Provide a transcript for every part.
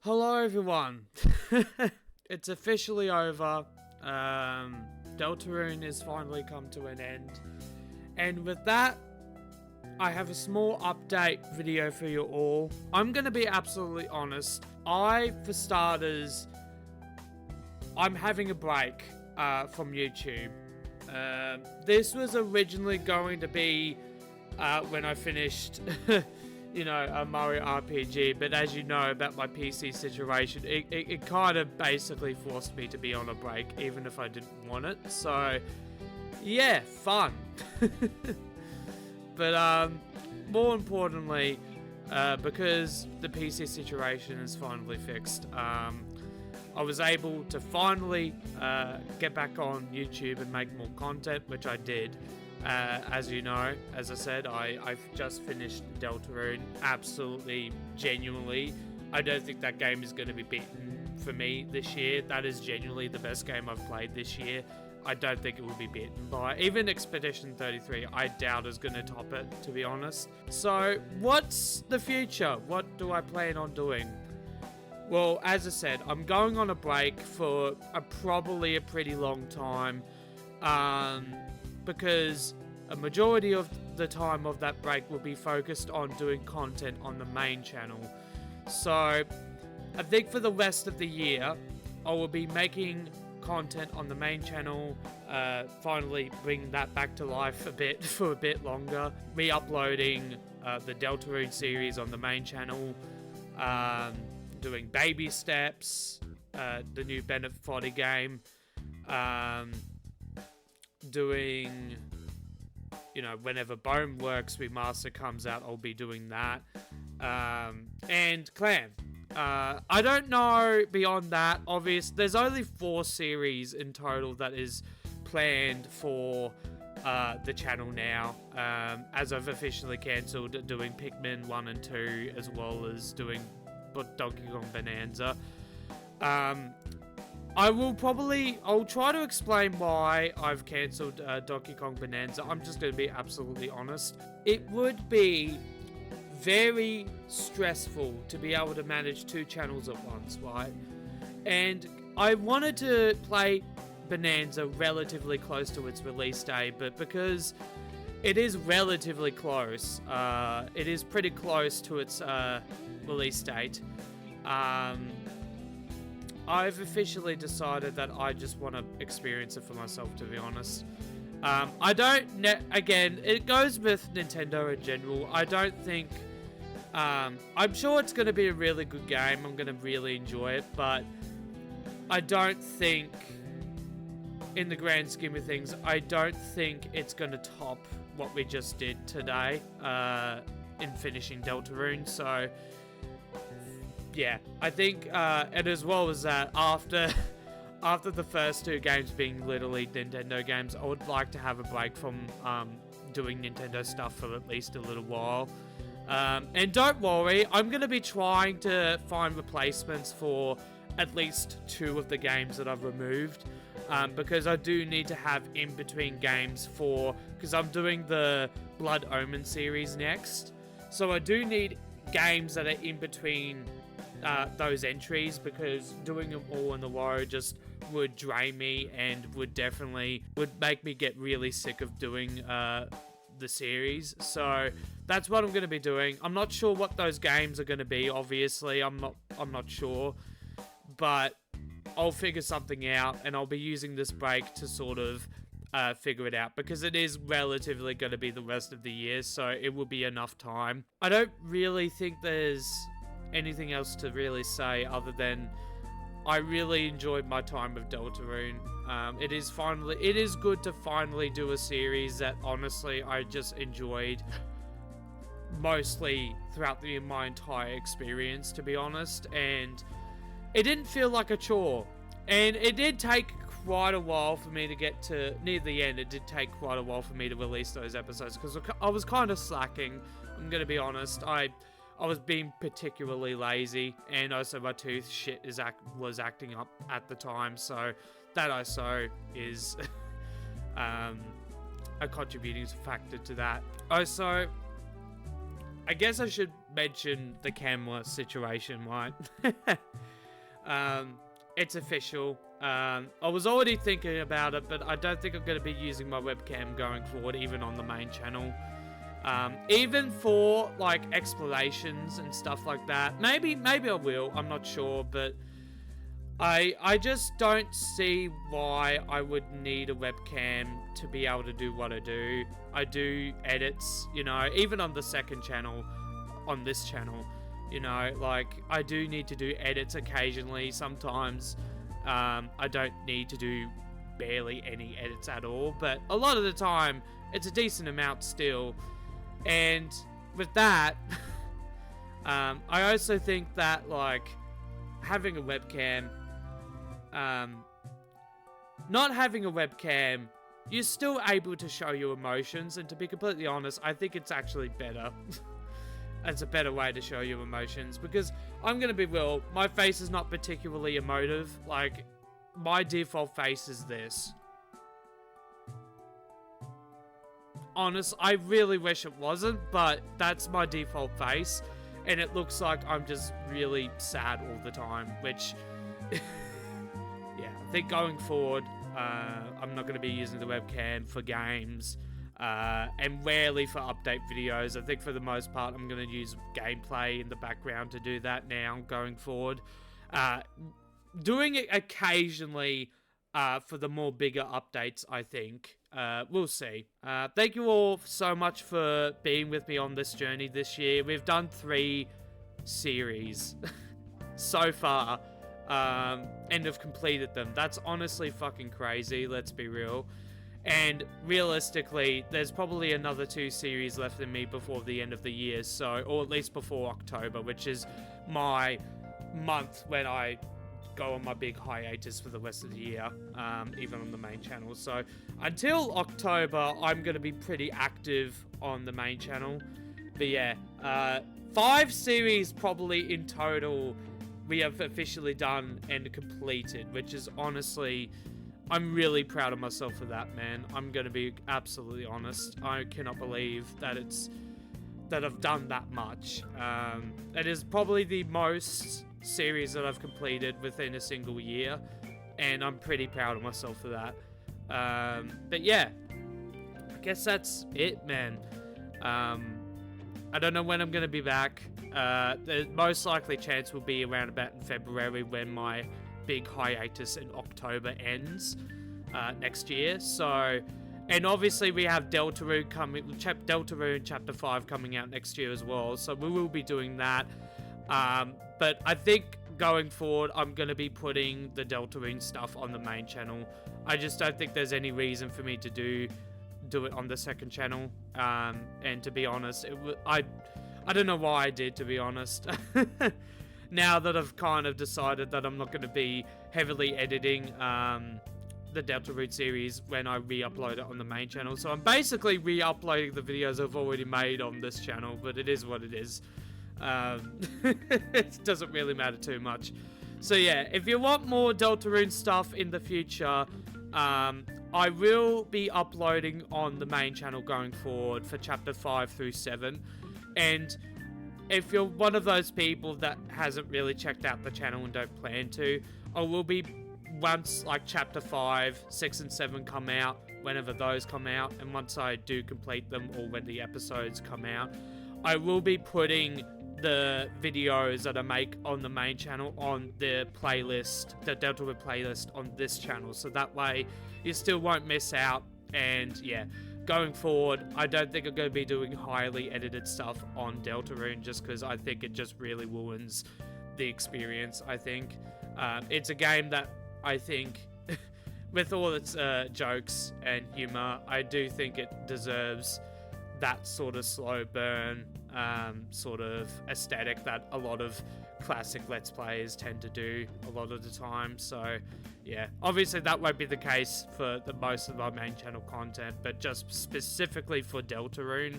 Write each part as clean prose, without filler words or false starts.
Hello everyone. It's officially over. Deltarune has finally come to an end. And with that, I have a small update video for you all. I'm going to be absolutely honest. For starters, I'm having a break from YouTube. This was originally going to be when I finished a Mario RPG, but as you know about my PC situation, it kind of basically forced me to be on a break, even if I didn't want it. So, yeah, fun. But more importantly, because the PC situation is finally fixed, I was able to finally get back on YouTube and make more content, which I did. As you know, as I said, I've just finished Deltarune. Absolutely, genuinely, I don't think that game is going to be beaten for me this year. That is genuinely the best game I've played this year. I don't think it will be beaten by even Expedition 33. I doubt is going to top it, to be honest. So, what's the future? What do I plan on doing? Well, as I said, I'm going on a break for probably a pretty long time. Because a majority of the time of that break will be focused on doing content on the main channel. So, I think for the rest of the year, I will be making content on the main channel, finally bring that back to life a bit for a bit longer, re-uploading the Deltarune series on the main channel, doing baby steps, the new Bennett Foddy game, doing, whenever Boneworks Remaster comes out, I'll be doing that. And Clan. I don't know beyond that. Obvious, there's only 4 series in total that is planned for the channel now. As I've officially cancelled doing Pikmin 1 and 2, as well as doing Donkey Kong Bonanza. I'll try to explain why I've cancelled Donkey Kong Bonanza. I'm just going to be absolutely honest. It would be very stressful to be able to manage 2 channels at once, right? And I wanted to play Bonanza relatively close to its release day, but because it is relatively close, it is pretty close to its release date, I've officially decided that I just want to experience it for myself, to be honest. Again, it goes with Nintendo in general. I don't think, I'm sure it's going to be a really good game. I'm going to really enjoy it, but I don't think, in the grand scheme of things, I don't think it's going to top what we just did today, in finishing Deltarune. So, yeah, I think, and as well as that, after the first 2 games being literally Nintendo games, I would like to have a break from doing Nintendo stuff for at least a little while. And don't worry, I'm going to be trying to find replacements for at least 2 of the games that I've removed, because I do need to have in-between games because I'm doing the Blood Omen series next. So I do need games that are in between those entries, because doing them all in a row just would drain me and would make me get really sick of doing the series. So that's what I'm going to be doing. I'm not sure what those games are going to be, obviously. I'm not sure, but I'll figure something out, and I'll be using this break to sort of figure it out, because it is relatively going to be the rest of the year, so it will be enough time. I don't really think there's anything else to really say other than I really enjoyed my time with Deltarune. It is good to finally do a series that honestly I just enjoyed mostly throughout my entire experience, to be honest, and it didn't feel like a chore. And it did take quite a while for me to get to near the end. It did take quite a while for me to release those episodes, because I was kind of slacking. I'm gonna be honest. I was being particularly lazy, and also my tooth was acting up at the time, so that also is a contributing factor to that. Also, I guess I should mention the camera situation, right? It's official. I was already thinking about it, but I don't think I'm going to be using my webcam going forward, even on the main channel. Even for, like, explorations and stuff like that. Maybe I will, I'm not sure, but I just don't see why I would need a webcam to be able to do what I do. I do edits, you know, even on the second channel, on this channel, you know, like, I do need to do edits occasionally. Sometimes, I don't need to do barely any edits at all, but a lot of the time, it's a decent amount still. And with that, I also think that, like, having a webcam, not having a webcam, you're still able to show your emotions, and to be completely honest, I think it's actually better. It's a better way to show your emotions, because I'm gonna be real, my face is not particularly emotive. Like, my default face is this. Honest, I really wish it wasn't, but that's my default face, and it looks like I'm just really sad all the time, which, yeah, I think going forward, I'm not going to be using the webcam for games, and rarely for update videos. I think for the most part, I'm going to use gameplay in the background to do that now, going forward. Doing it occasionally, for the more bigger updates, I think. We'll see. Thank you all so much for being with me on this journey this year. We've done 3 series so far, and have completed them. That's honestly fucking crazy, let's be real. And realistically, there's probably another 2 series left in me before the end of the year, so, or at least before October, which is my month when I go on my big hiatus for the rest of the year, even on the main channel. So until October, I'm going to be pretty active on the main channel. But yeah, 5 series probably in total we have officially done and completed, which is honestly, I'm really proud of myself for that, man. I'm going to be absolutely honest. I cannot believe that I've done that much. It is probably the most series that I've completed within a single year, and I'm pretty proud of myself for that. But yeah, I guess that's it, man. I don't know when I'm going to be back. The most likely chance will be around about in February, when my big hiatus in October ends next year. So, and obviously we have Deltarune coming, Deltarune Chapter 5 coming out next year as well, so we will be doing that. But I think going forward, I'm going to be putting the Deltarune stuff on the main channel. I just don't think there's any reason for me to do it on the second channel. And to be honest, I don't know why I did, to be honest. Now that I've kind of decided that I'm not going to be heavily editing the Deltarune series when I re-upload it on the main channel. So I'm basically re-uploading the videos I've already made on this channel, but it is what it is. It doesn't really matter too much. So yeah, if you want more Deltarune stuff in the future, I will be uploading on the main channel going forward for Chapter 5 through 7. And if you're one of those people that hasn't really checked out the channel and don't plan to, I will be, once like Chapter 5, 6 and 7 come out, whenever those come out, and once I do complete them, or when the episodes come out, I will be putting the videos that I make on the main channel on the playlist, the Deltarune playlist on this channel, so that way you still won't miss out. And yeah, going forward, I don't think I'm going to be doing highly edited stuff on Deltarune, just because I think it just really ruins the experience. I think it's a game that I think with all its jokes and humor, I do think it deserves that sort of slow burn sort of aesthetic that a lot of classic Let's Players tend to do a lot of the time. So yeah, obviously that won't be the case for the most of our main channel content, but just specifically for Deltarune,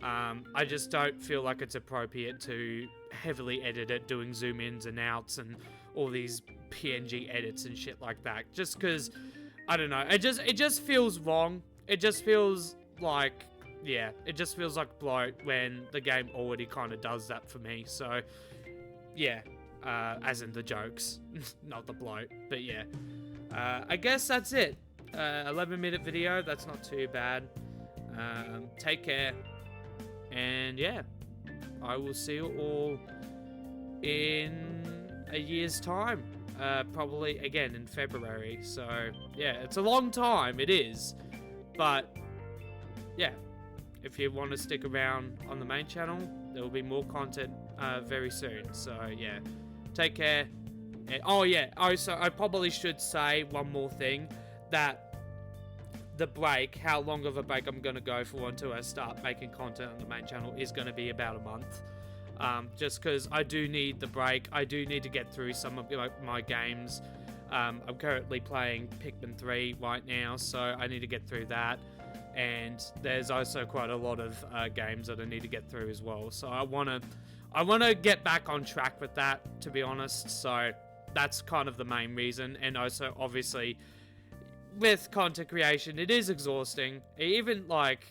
I just don't feel like it's appropriate to heavily edit it, doing zoom ins and outs and all these PNG edits and shit like that, just because, I don't know, it just feels wrong. It just feels like yeah, it just feels like bloat when the game already kind of does that for me. So, yeah, as in the jokes, not the bloat. But yeah, I guess that's it. 11-minute video, that's not too bad. Take care, and yeah, I will see you all in a year's time. Probably again in February. So yeah, it's a long time, it is. But yeah, if you want to stick around on the main channel, there will be more content very soon. So yeah, take care. Oh yeah, also I probably should say one more thing, that the break, how long of a break I'm going to go for until I start making content on the main channel, is going to be about a month. Just because I do need the break. I do need to get through some of my games. I'm currently playing Pikmin 3 right now, so I need to get through that. And there's also quite a lot of games that I need to get through as well. So I want to get back on track with that, to be honest. So that's kind of the main reason. And also, obviously, with content creation, it is exhausting. Even like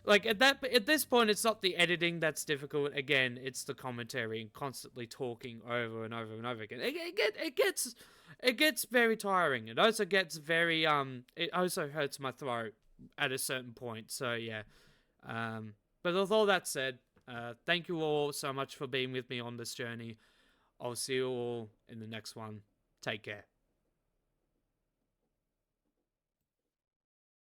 at this point, it's not the editing that's difficult. Again, it's the commentary and constantly talking over and over and over again. It gets very tiring. It also gets very it also hurts my throat at a certain point. So yeah. But with all that said, thank you all so much for being with me on this journey. I'll see you all in the next one. Take care.